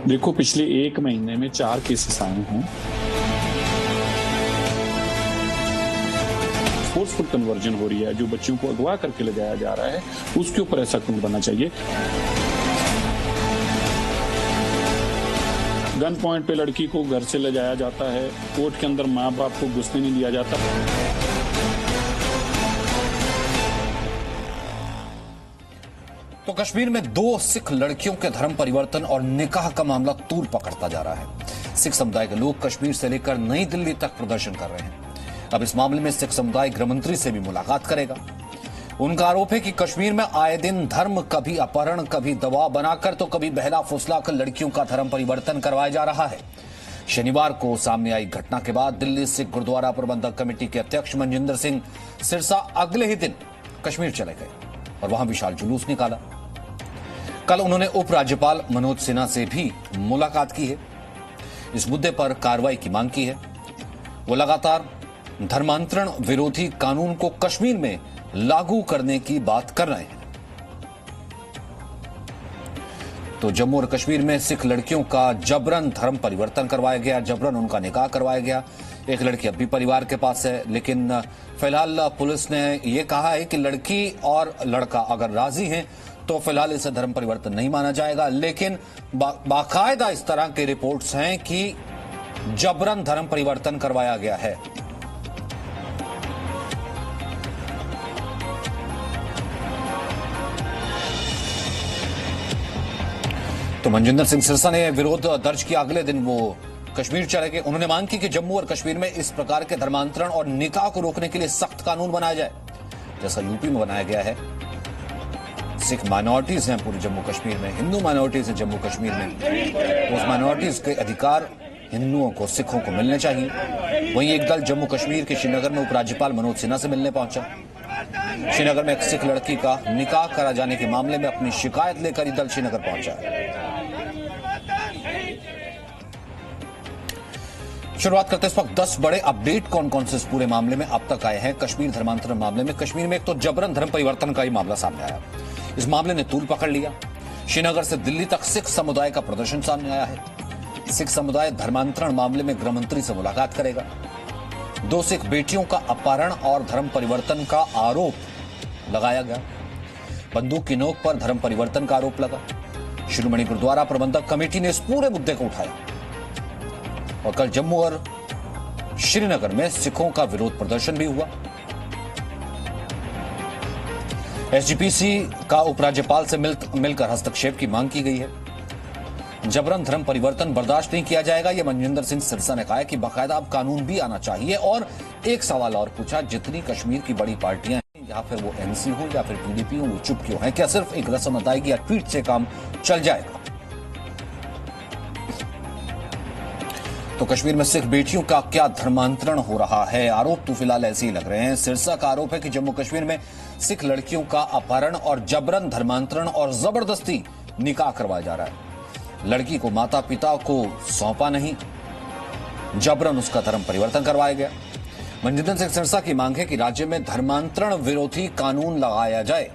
देखो, पिछले एक महीने में 4 केसेस आए हैं। फोर्सफुल कन्वर्जन हो रही है, जो बच्चों को अगवा करके ले जाया जा रहा है उसके ऊपर ऐसा कानून बनना चाहिए। गन पॉइंट पे लड़की को घर से ले जाया जाता है, कोर्ट के अंदर माँ बाप को घुसने नहीं दिया जाता। तो कश्मीर में 2 सिख लड़कियों के धर्म परिवर्तन और निकाह का मामला तूल पकड़ता जा रहा है। सिख समुदाय के लोग कश्मीर से लेकर नई दिल्ली तक प्रदर्शन कर रहे हैं। अब इस मामले में सिख समुदाय गृह मंत्री से भी मुलाकात करेगा। उनका आरोप है कि कश्मीर में आए दिन धर्म, कभी अपहरण, कभी दबाव बनाकर तो कभी बहला फुसलाकर लड़कियों का धर्म परिवर्तन करवाया जा रहा है। शनिवार को सामने आई घटना के बाद दिल्ली सिख गुरुद्वारा प्रबंधक कमेटी के अध्यक्ष मनजिंदर सिंह सिरसा अगले ही दिन कश्मीर चले गए और वहां विशाल जुलूस निकाला। कल उन्होंने उपराज्यपाल मनोज सिन्हा से भी मुलाकात की है। इस मुद्दे पर कार्रवाई की मांग की है। वो लगातार धर्मांतरण विरोधी कानून को कश्मीर में लागू करने की बात कर रहे हैं। तो जम्मू और कश्मीर में सिख लड़कियों का जबरन धर्म परिवर्तन करवाया गया, जबरन उनका निकाह करवाया गया। एक लड़की अब भी परिवार के पास है, लेकिन फिलहाल पुलिस ने यह कहा है कि लड़की और लड़का अगर राजी हैं तो फिलहाल इसे धर्म परिवर्तन नहीं माना जाएगा। लेकिन बाकायदा इस तरह की रिपोर्ट्स हैं कि जबरन धर्म परिवर्तन करवाया गया है। तो मनजिंदर सिंह सिरसा ने विरोध दर्ज किया। अगले दिन वो कश्मीर चले गए। उन्होंने मांग की कि जम्मू और कश्मीर में इस प्रकार के धर्मांतरण और निकाह को रोकने के लिए सख्त कानून बनाया जाए, जैसा यूपी में बनाया गया है। सिख माइनॉरिटीज हैं पूरे जम्मू कश्मीर में, हिंदू माइनॉरिटीज हैं जम्मू कश्मीर में। उस माइनॉरिटीज के अधिकार हिंदुओं को, सिखों को मिलने चाहिए। वहीं एक दल जम्मू कश्मीर के श्रीनगर में उपराज्यपाल मनोज सिन्हा से मिलने पहुंचा। श्रीनगर में एक सिख लड़की का निकाह करा जाने के मामले में अपनी शिकायत लेकर यह दल श्रीनगर पहुंचा। शुरुआत करते इस वक्त 10 बड़े अपडेट कौन कौन से इस पूरे मामले में अब तक आए हैं। कश्मीर धर्मांतरण मामले में कश्मीर में एक तो जबरन धर्म परिवर्तन का ही मामला सामने आया। इस मामले ने तूल पकड़ लिया। श्रीनगर से दिल्ली तक सिख समुदाय का प्रदर्शन सामने आया है। सिख समुदाय धर्मांतरण मामले में गृह मंत्री से मुलाकात करेगा। 2 सिख बेटियों का अपहरण और धर्म परिवर्तन का आरोप लगाया गया। बंदूक की नोक पर धर्म परिवर्तन का आरोप लगा। शिरोमणि गुरुद्वारा प्रबंधक कमेटी ने इस पूरे मुद्दे को उठाया और कल जम्मू और श्रीनगर में सिखों का विरोध प्रदर्शन भी हुआ। एसजीपीसी का उपराज्यपाल से मिलकर हस्तक्षेप की मांग की गई है। जबरन धर्म परिवर्तन बर्दाश्त नहीं किया जाएगा, यह मनजिंदर सिंह सिरसा ने कहा है कि बाकायदा अब कानून भी आना चाहिए। और एक सवाल और पूछा, जितनी कश्मीर की बड़ी पार्टियां हैं, या फिर वो एनसी हो या फिर पीडीपी हो, वो चुप क्यों है? क्या सिर्फ एक रस्म अदायगी या ट्वीट से काम चल जाएगा? तो कश्मीर में सिख बेटियों का क्या धर्मांतरण हो रहा है? आरोप तो फिलहाल ऐसे ही लग रहे हैं। सिरसा का आरोप है कि जम्मू कश्मीर में सिख लड़कियों का अपहरण और जबरन धर्मांतरण और जबरदस्ती निकाह करवाया जा रहा है। लड़की को माता पिता को सौंपा नहीं, जबरन उसका धर्म परिवर्तन करवाया गया। मनजिंदर सिंह सिरसा की मांग है कि राज्य में धर्मांतरण विरोधी कानून लगाया जाए,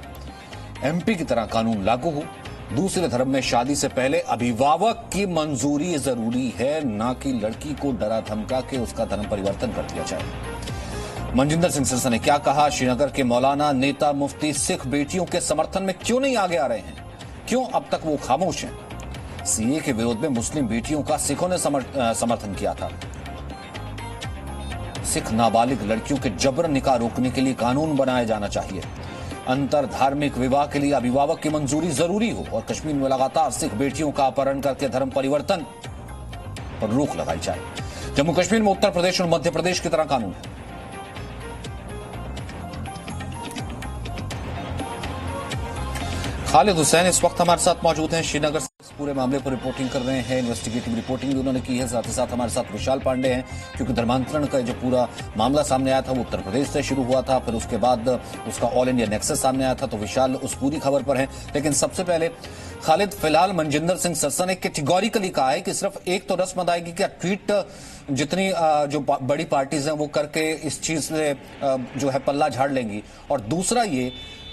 एमपी की तरह कानून लागू हो। दूसरे धर्म में शादी से पहले अभिभावक की मंजूरी जरूरी है, ना कि लड़की को डरा धमका के उसका धर्म परिवर्तन कर दिया जाए। मनजिंदर सिंह सिरसा ने क्या कहा? श्रीनगर के मौलाना, नेता, मुफ्ती सिख बेटियों के समर्थन में क्यों नहीं आगे आ रहे हैं? क्यों अब तक वो खामोश हैं? सीए के विरोध में मुस्लिम बेटियों का सिखों ने समर्थन किया था। सिख नाबालिग लड़कियों के जबरन निकाह रोकने के लिए कानून बनाया जाना चाहिए। अंतर धार्मिक विवाह के लिए अभिभावक की मंजूरी जरूरी हो और कश्मीर में लगातार सिख बेटियों का अपहरण करके धर्म परिवर्तन पर रोक लगाई जाए। जम्मू कश्मीर में उत्तर प्रदेश और मध्य प्रदेश की तरह कानून है। खालिद हुसैन इस वक्त हमारे साथ मौजूद हैं। श्रीनगर से इस पूरे मामले पर रिपोर्टिंग कर रहे हैं। इन्वेस्टिगेटिव रिपोर्टिंग भी उन्होंने की है। साथ ही साथ हमारे साथ विशाल पांडे हैं, क्योंकि धर्मांतरण का जो पूरा मामला सामने आया था वो उत्तर प्रदेश से शुरू हुआ था, फिर उसके बाद उसका ऑल इंडिया नेक्सस सामने आया था। तो विशाल उस पूरी खबर पर है। लेकिन सबसे पहले खालिद, फिलहाल मनजिंदर सिंह सिरसा ने कैटेगोरिकली कहा है कि सिर्फ एक तो रस्म अदायगी का ट्वीट जितनी जो बड़ी पार्टीज हैं वो करके इस चीज से जो है पल्ला झाड़ लेंगी, और दूसरा ये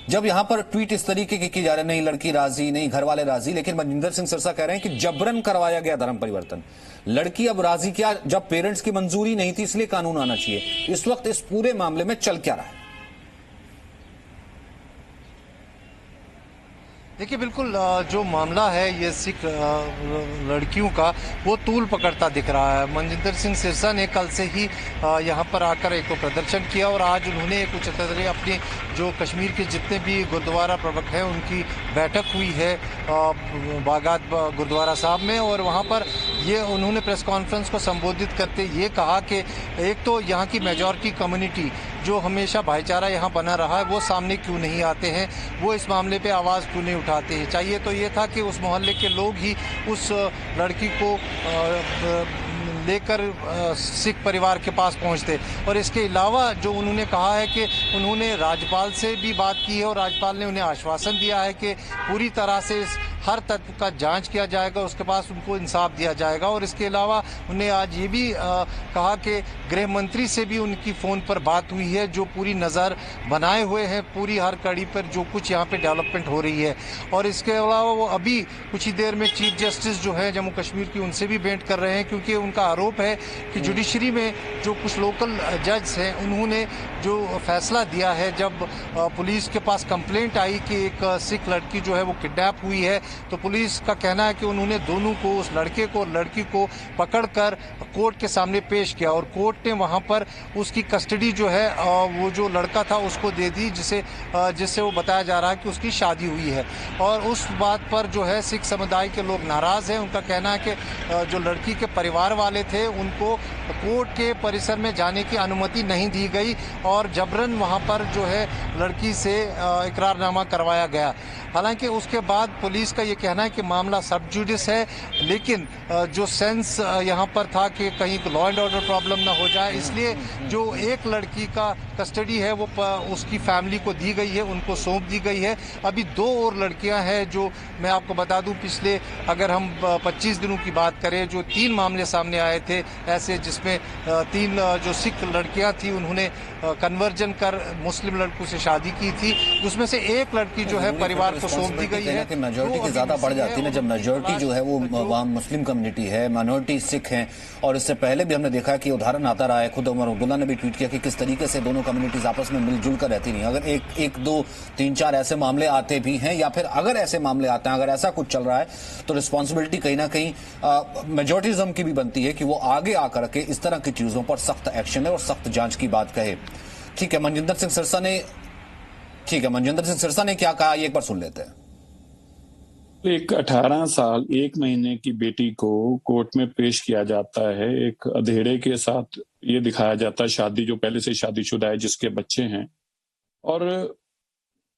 जब यहां पर ट्वीट इस तरीके के किए जा रहे हैं, नहीं लड़की राजी, नहीं घर वाले राजी, लेकिन मनजिंदर सिंह सिरसा कह रहे हैं कि जबरन करवाया गया धर्म परिवर्तन। लड़की अब राजी क्या, जब पेरेंट्स की मंजूरी नहीं थी इसलिए कानून आना चाहिए। इस वक्त इस पूरे मामले में चल क्या रहा है? देखिए बिल्कुल जो मामला है ये सिख लड़कियों का वो तूल पकड़ता दिख रहा है। मनजिंदर सिंह सिरसा ने कल से ही यहाँ पर आकर एक प्रदर्शन किया और आज उन्होंने एक उच्च स्तरीय अपनी जो कश्मीर के जितने भी गुरुद्वारा प्रवक्ता हैं उनकी बैठक हुई है बागात गुरुद्वारा साहब में, और वहाँ पर ये उन्होंने प्रेस कॉन्फ्रेंस को संबोधित करते ये कहा कि एक तो यहाँ की मेजॉरिटी कम्युनिटी जो हमेशा भाईचारा यहाँ बना रहा है वो सामने क्यों नहीं आते हैं, वो इस मामले पे आवाज़ क्यों नहीं उठाते हैं। चाहिए तो ये था कि उस मोहल्ले के लोग ही उस लड़की को लेकर सिख परिवार के पास पहुंचते। और इसके अलावा जो उन्होंने कहा है कि उन्होंने राज्यपाल से भी बात की है और राज्यपाल ने उन्हें आश्वासन दिया है कि पूरी तरह से हर तत्व का जांच किया जाएगा, उसके पास उनको इंसाफ दिया जाएगा। और इसके अलावा उन्हें आज ये भी कहा कि गृह मंत्री से भी उनकी फ़ोन पर बात हुई है, जो पूरी नज़र बनाए हुए हैं पूरी हर कड़ी पर जो कुछ यहाँ पे डेवलपमेंट हो रही है। और इसके अलावा वो अभी कुछ ही देर में चीफ जस्टिस जो है जम्मू कश्मीर की उनसे भी भेंट कर रहे हैं, क्योंकि उनका आरोप है कि जुडिशरी में जो कुछ लोकल जज हैं उन्होंने जो फैसला दिया है, जब पुलिस के पास कंप्लेंट आई कि एक सिख लड़की जो है वो किडनैप हुई है, तो पुलिस का कहना है कि उन्होंने दोनों को, उस लड़के को और लड़की को पकड़कर कोर्ट के सामने पेश किया और कोर्ट ने वहां पर उसकी कस्टडी जो है वो जो लड़का था उसको दे दी, जिससे वो बताया जा रहा है कि उसकी शादी हुई है। और उस बात पर जो है सिख समुदाय के लोग नाराज़ हैं। उनका कहना है कि जो लड़की के परिवार वाले थे उनको कोर्ट के परिसर में जाने की अनुमति नहीं दी गई और जबरन वहां पर जो है लड़की से इकरारनामा करवाया गया। हालांकि उसके बाद पुलिस का ये कहना है कि मामला सब जुडिस है, लेकिन जो सेंस यहाँ पर था कि कहीं लॉ एंड ऑर्डर प्रॉब्लम ना हो जाए, इसलिए जो एक लड़की का कस्टडी है वो उसकी फैमिली को दी गई है, उनको सौंप दी गई है। अभी 2 और लड़कियां हैं जो मैं आपको बता दूं, पिछले अगर हम 25 दिनों की बात करें, जो 3 मामले सामने आए थे ऐसे, जिसमें 3 जो सिख लड़कियां थी उन्होंने कन्वर्जन कर मुस्लिम लड़कों से शादी की थी, उसमें से एक लड़की जो है परिवार को सौंप दी गई है। मेजोरिटी की ज्यादा बढ़ जाती है ना, जब मेजोरिटी जो है वो वहाँ मुस्लिम कम्युनिटी है, माइनॉरिटी सिख हैं। और इससे पहले भी हमने देखा कि उदाहरण आता रहा है, खुद उमर अब्दुल्ला ने भी ट्वीट किया कि किस तरीके से दोनों कम्युनिटीज आपस में मिलजुल कर रहती नहीं। अगर एक 2 3 4 ऐसे मामले आते भी हैं, या फिर अगर ऐसे मामले आते हैं, अगर ऐसा कुछ चल रहा है, तो रिस्पॉन्सिबिलिटी कहीं ना कहीं मेजोरिटिज्म की भी बनती है कि वो आगे आकर के इस तरह की चीजों पर सख्त एक्शन ले और सख्त जांच की बात कहे। ठीक है, मनजिंदर सिंह सिरसा ने क्या कहा, ये एक बार सुन लेते हैं। एक 18 साल 1 महीने की बेटी को कोर्ट में पेश किया जाता है, एक अधेड़े के साथ ये दिखाया जाता है, शादी जो पहले से शादीशुदा है जिसके बच्चे हैं, और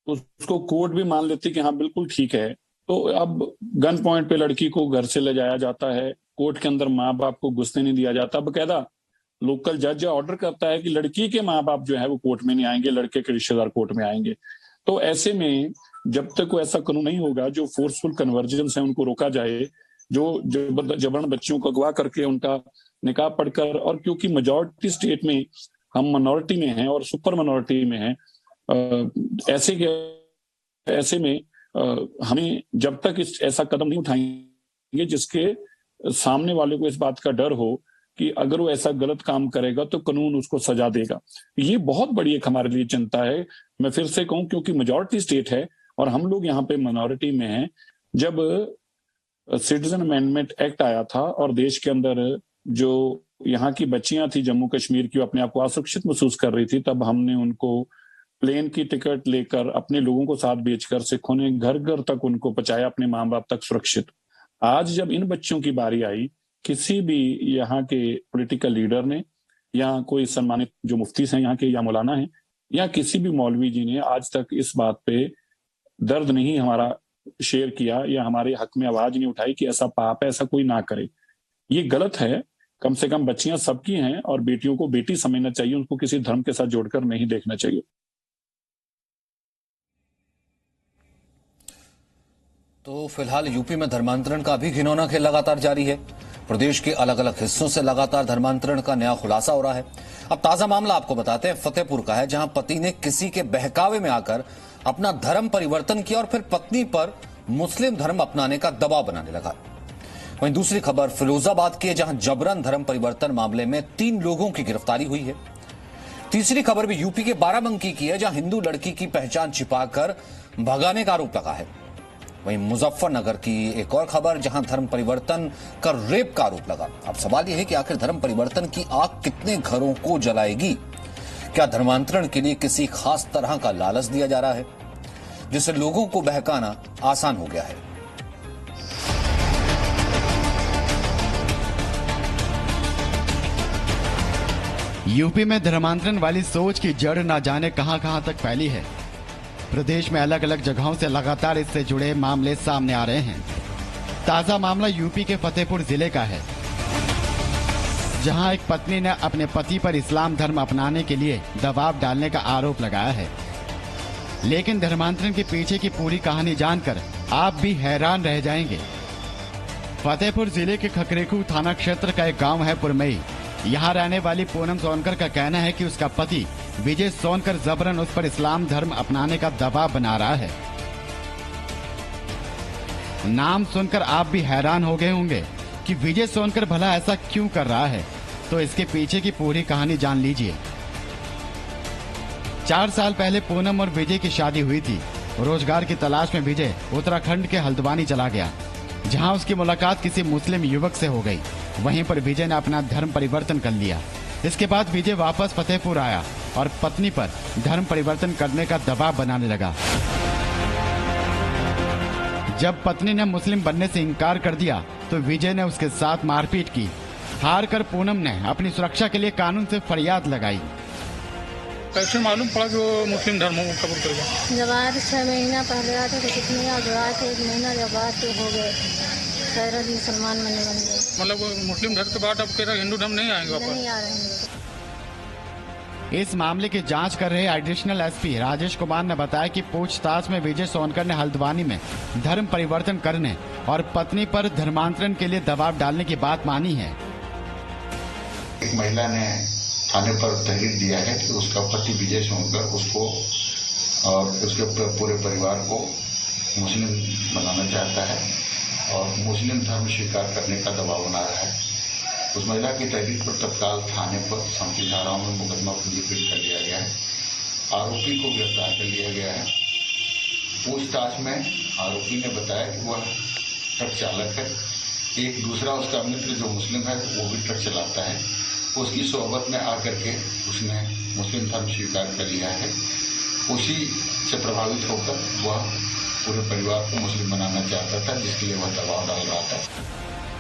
उसको कोर्ट भी मान लेती कि हाँ बिल्कुल ठीक है। तो अब गन पॉइंट पे लड़की को घर से ले जाया जाता है, कोर्ट के अंदर माँ बाप को घुसने नहीं दिया जाता। बकायदा लोकल जज ऑर्डर करता है कि लड़की के माँ बाप जो है वो कोर्ट में नहीं आएंगे, लड़के के रिश्तेदार कोर्ट में आएंगे। तो ऐसे में जब तक कोई ऐसा कानून नहीं होगा, जो फोर्सफुल कन्वर्जेंस है उनको रोका जाए, जो जबरन बच्चियों को अगवा करके उनका निकाह पढ़कर, और क्योंकि मेजॉरिटी स्टेट में हम मिनॉरिटी में हैं और सुपर मिनॉरिटी में हैं, ऐसे में हमें जब तक ऐसा कदम नहीं उठाएंगे जिसके सामने वाले को इस बात का डर हो कि अगर वो ऐसा गलत काम करेगा तो कानून उसको सजा देगा। ये बहुत बड़ी एक हमारे लिए चिंता है। मैं फिर से कहूं, क्योंकि मेजॉरिटी स्टेट है और हम लोग यहाँ पे मिनॉरिटी में हैं। जब सिटीजन अमेंडमेंट एक्ट आया था और देश के अंदर जो यहाँ की बच्चियां थी जम्मू कश्मीर की, अपने आप को असुरक्षित महसूस कर रही थी, तब हमने उनको प्लेन की टिकट लेकर अपने लोगों को साथ बेचकर सिखों ने घर घर तक उनको पहुंचाया, अपने माँ बाप तक सुरक्षित। आज जब इन बच्चों की बारी आई, किसी भी यहाँ के पॉलिटिकल लीडर ने या कोई सम्मानित जो मुफ्ती हैं यहाँ के या मौलाना हैं या किसी भी मौलवी जी ने आज तक इस बात पे दर्द नहीं हमारा शेयर किया या हमारे हक में आवाज नहीं उठाई कि ऐसा पाप है, ऐसा कोई ना करे, ये गलत है। कम से कम बच्चियां सबकी हैं और बेटियों को बेटी समझना चाहिए, उनको किसी धर्म के साथ जोड़कर नहीं देखना चाहिए। तो फिलहाल यूपी में धर्मांतरण का भी घिनौना खेल लगातार जारी है। प्रदेश के अलग अलग हिस्सों से लगातार धर्मांतरण का नया खुलासा हो रहा है। अब ताजा मामला आपको बताते हैं, फतेहपुर का है, जहां पति ने किसी के बहकावे में आकर अपना धर्म परिवर्तन किया और फिर पत्नी पर मुस्लिम धर्म अपनाने का दबाव बनाने लगा। वहीं दूसरी खबर फिरोजाबाद की है, जहां जबरन धर्म परिवर्तन मामले में 3 लोगों की गिरफ्तारी हुई है। तीसरी खबर भी यूपी के बाराबंकी की है, जहां हिंदू लड़की की पहचान छिपाकर भगाने का आरोप लगा है। वहीं मुजफ्फरनगर की एक और खबर, जहां धर्म परिवर्तन कर रेप का आरोप लगा। अब सवाल यह है कि आखिर धर्म परिवर्तन की आग कितने घरों को जलाएगी? क्या धर्मांतरण के लिए किसी खास तरह का लालच दिया जा रहा है, जिससे लोगों को बहकाना आसान हो गया है? यूपी में धर्मांतरण वाली सोच की जड़ न जाने कहां तक फैली है। प्रदेश में अलग अलग जगहों से लगातार इससे जुड़े मामले सामने आ रहे हैं। ताजा मामला यूपी के फतेहपुर जिले का है, जहां एक पत्नी ने अपने पति पर इस्लाम धर्म अपनाने के लिए दबाव डालने का आरोप लगाया है। लेकिन धर्मांतरण के पीछे की पूरी कहानी जानकर आप भी हैरान रह जाएंगे। फतेहपुर जिले के खकरेखू थाना क्षेत्र का एक गांव है पुरमई। यहाँ रहने वाली पूनम सोनकर का कहना है कि उसका पति विजय सोनकर जबरन उस पर इस्लाम धर्म अपनाने का दबाव बना रहा है। नाम सुनकर आप भी हैरान हो गए होंगे कि विजय सोनकर भला ऐसा क्यों कर रहा है, तो इसके पीछे की पूरी कहानी जान लीजिए। 4 साल पहले पूनम और विजय की शादी हुई थी। रोजगार की तलाश में विजय उत्तराखंड के हल्द्वानी चला गया, जहां उसकी मुलाकात किसी मुस्लिम युवक से हो गई। वहीं पर विजय ने अपना धर्म परिवर्तन कर लिया। इसके बाद विजय वापस फतेहपुर आया और पत्नी पर धर्म परिवर्तन करने का दबाव बनाने लगा। जब पत्नी ने मुस्लिम बनने से इनकार कर दिया तो विजय ने उसके साथ मारपीट की। हार कर पूनम ने अपनी सुरक्षा के लिए कानून से फरियाद लगाई। कैसे मालूम पड़ा कि वो मुस्लिम धर्म कबूल कर गया? जब आए तो 6 महीना पहले आए थे, तो कितने जब आए थे 1 महीना जब आए तो हो गए मुसलमान बनने बन गए। मतलब मुस्लिम धर्म के बाद अब कह रहे हिंदू धर्म नहीं आएंगे वापस? नहीं आ रहे हैं। इस मामले की जांच कर रहे एडिशनल एसपी राजेश कुमार ने बताया कि पूछताछ में विजय सोनकर ने हल्द्वानी में धर्म परिवर्तन करने और पत्नी पर धर्मांतरण के लिए दबाव डालने की बात मानी है। एक महिला ने थाने पर तहरीर दिया है कि उसका पति विजय सोनकर उसको और उसके पूरे परिवार को मुस्लिम बनाना चाहता है और मुस्लिम धर्म स्वीकार करने का दबाव बना रहा है। उस महिला की तहरीर पर तत्काल थाने पर शांति धाराओं में मुकदमा पंजीकृत कर लिया गया है। आरोपी को गिरफ्तार कर लिया गया है। पूछताछ में आरोपी ने बताया कि वह ट्रक चालक है। एक दूसरा उसका मित्र जो मुस्लिम है वो भी ट्रक चलाता है। उसकी सोहबत में आकर के उसने मुस्लिम धर्म स्वीकार कर लिया है। उसी से प्रभावित होकर वह पूरे परिवार को मुस्लिम बनाना चाहता था, जिसके लिए वह दबाव डाल रहा था।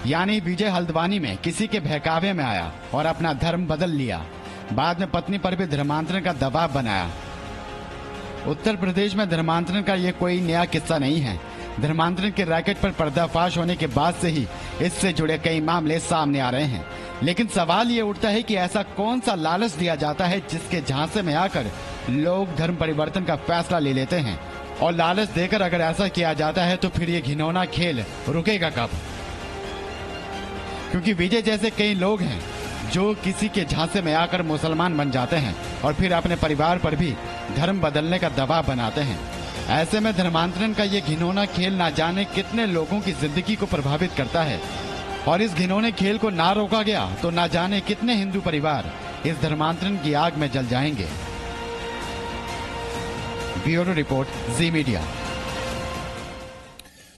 यानी विजय हल्द्वानी में किसी के बहकावे में आया और अपना धर्म बदल लिया। बाद में पत्नी पर भी धर्मांतरण का दबाव बनाया। उत्तर प्रदेश में धर्मांतरण का ये कोई नया किस्सा नहीं है। धर्मांतरण के रैकेट पर पर्दाफाश होने के बाद से ही इससे जुड़े कई मामले सामने आ रहे हैं। लेकिन सवाल ये उठता है कि ऐसा कौन सा लालच दिया जाता है जिसके झांसे में आकर लोग धर्म परिवर्तन का फैसला ले लेते हैं, और लालच देकर अगर ऐसा किया जाता है तो फिर ये घिनौना खेल रुकेगा कब? क्योंकि विजय जैसे कई लोग हैं जो किसी के झांसे में आकर मुसलमान बन जाते हैं और फिर अपने परिवार पर भी धर्म बदलने का दबाव बनाते हैं। ऐसे में धर्मांतरण का ये घिनौना खेल ना जाने कितने लोगों की जिंदगी को प्रभावित करता है, और इस घिनौने खेल को ना रोका गया तो ना जाने कितने हिंदू परिवार इस धर्मांतरण की आग में जल जाएंगे। ब्यूरो रिपोर्ट, जी मीडिया।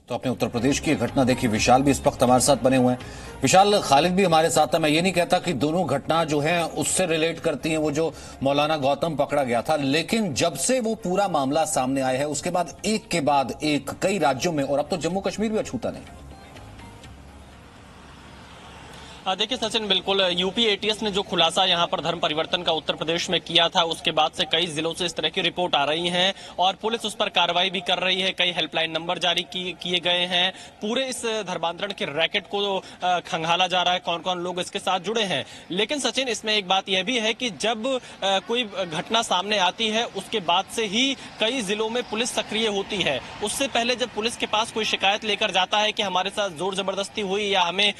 तो अपने उत्तर प्रदेश की घटना देखी। विशाल भी इस वक्त हमारे साथ बने हुए हैं। विशाल, खालिद भी हमारे साथ है। मैं ये नहीं कहता कि दोनों घटना जो है उससे रिलेट करती हैं, वो जो मौलाना गौतम पकड़ा गया था, लेकिन जब से वो पूरा मामला सामने आया है उसके बाद एक के बाद एक कई राज्यों में, और अब तो जम्मू कश्मीर भी अछूता नहीं। देखिए सचिन, बिल्कुल यूपी एटीएस ने जो खुलासा यहां पर धर्म परिवर्तन का उत्तर प्रदेश में किया था, उसके बाद से कई जिलों से इस तरह की रिपोर्ट आ रही हैं और पुलिस उस पर कार्रवाई भी कर रही है। कई हेल्पलाइन नंबर जारी किए गए हैं। पूरे इस धर्मांतरण के रैकेट को खंगाला जा रहा है, कौन कौन लोग इसके साथ जुड़े हैं। लेकिन सचिन, इसमें एक बात यह भी है कि जब कोई घटना सामने आती है उसके बाद से ही कई जिलों में पुलिस सक्रिय होती है। उससे पहले जब पुलिस के पास कोई शिकायत लेकर जाता है कि हमारे साथ जोर जबरदस्ती हुई या हमें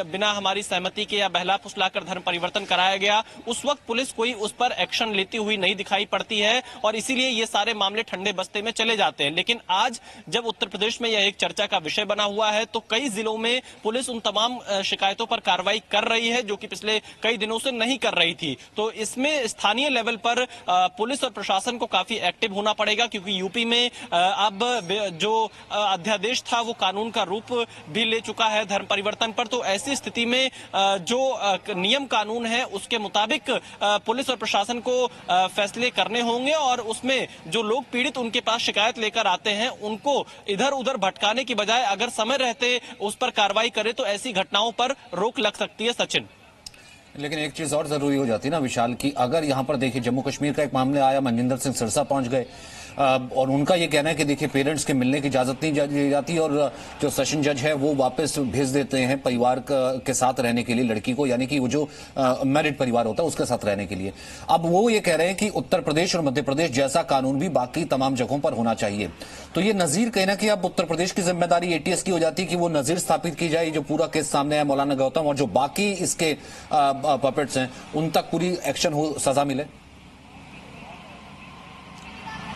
बिना हमारी सहमति के या बहला फुसलाकर धर्म परिवर्तन कराया गया, उस वक्त पुलिस कोई उस पर एक्शन लेती हुई नहीं दिखाई पड़ती है और इसीलिए ये सारे मामले ठंडे बस्ते में चले जाते हैं। लेकिन आज जब उत्तर प्रदेश में यह एक चर्चा का विषय बना हुआ है तो कई जिलों में पुलिस उन तमाम शिकायतों पर कार्रवाई कर रही है जो कि पिछले कई दिनों से नहीं कर रही थी। तो इसमें स्थानीय लेवल पर पुलिस और प्रशासन को काफी एक्टिव होना पड़ेगा, क्योंकि यूपी में अब जो अध्यादेश था वो कानून का रूप भी ले चुका है धर्म परिवर्तन पर। तो ऐसी स्थिति में जो नियम कानून है उसके मुताबिक पुलिस और प्रशासन को फैसले करने होंगे और उसमें जो लोग पीड़ित उनके पास शिकायत लेकर आते हैं उनको इधर उधर भटकाने की बजाय अगर समय रहते उस पर कार्रवाई करे तो ऐसी घटनाओं पर रोक लग सकती है। सचिन, लेकिन एक चीज और जरूरी हो जाती है ना विशाल, की अगर यहां पर देखिए जम्मू कश्मीर का एक मामला आया, मनजिंदर सिंह सिरसा पहुंच गए और उनका ये कहना है कि देखिए पेरेंट्स के मिलने की इजाजत नहीं दी जाती और जो सेशन जज है वो वापस भेज देते हैं परिवार के साथ रहने के लिए लड़की को, यानी कि वो जो मैरिड परिवार होता है उसके साथ रहने के लिए। अब वो ये कह रहे हैं कि उत्तर प्रदेश और मध्य प्रदेश जैसा कानून भी बाकी तमाम जगहों पर होना चाहिए। तो ये नजीर कहना कि अब उत्तर प्रदेश की जिम्मेदारी एटीएस की हो जाती है कि वो नजीर स्थापित की जाए, जो पूरा केस सामने है मौलाना गौतम और जो बाकी इसके पपेट्स हैं उन तक पूरी एक्शन हो, सजा मिले।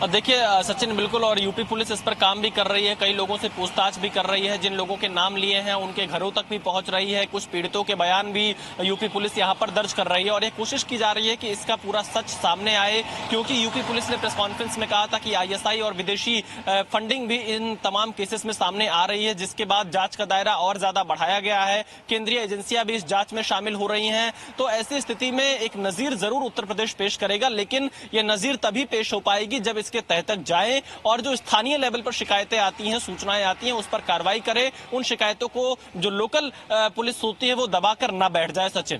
देखिए सचिन, बिल्कुल, और यूपी पुलिस इस पर काम भी कर रही है, कई लोगों से पूछताछ भी कर रही है, जिन लोगों के नाम लिए हैं उनके घरों तक भी पहुंच रही है, कुछ पीड़ितों के बयान भी यूपी पुलिस यहां पर दर्ज कर रही है और ये कोशिश की जा रही है कि इसका पूरा सच सामने आए। क्योंकि यूपी पुलिस ने प्रेस कॉन्फ्रेंस में कहा था कि आईएसआई और विदेशी फंडिंग भी इन तमाम केसेस में सामने आ रही है, जिसके बाद जांच का दायरा और ज्यादा बढ़ाया गया है। केंद्रीय एजेंसियां भी इस जांच में शामिल हो रही हैं। तो ऐसी स्थिति में एक नजीर जरूर उत्तर प्रदेश पेश करेगा, लेकिन यह नजीर तभी पेश हो पाएगी जब इसके तह तक जाए और जो स्थानीय लेवल पर शिकायतें आती हैं, सूचनाएं आती हैं, उस पर कार्रवाई करे। उन शिकायतों को जो लोकल पुलिस होती है वो दबाकर ना बैठ जाए। सचिन,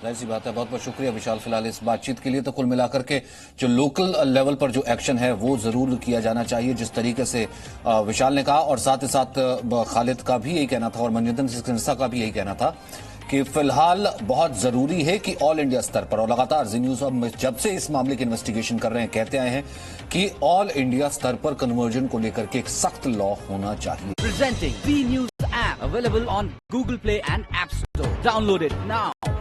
जाहिर सी बात है। बहुत बहुत शुक्रिया विशाल फिलहाल इस बातचीत के लिए। तो कुल मिलाकर के जो लोकल लेवल पर जो एक्शन है वो जरूर किया जाना चाहिए, जिस तरीके से विशाल ने कहा, और साथ ही साथ खालिद का भी यही कहना था और मनजिंदर सिंह सिरसा का भी यही कहना था कि फिलहाल बहुत जरूरी है कि ऑल इंडिया स्तर पर, और लगातार जी न्यूज अब जब से इस मामले की इन्वेस्टिगेशन कर रहे हैं कहते आए हैं कि ऑल इंडिया स्तर पर कन्वर्जन को लेकर के एक सख्त लॉ होना चाहिए। Presenting B news app available on Google play and app store. Download it now.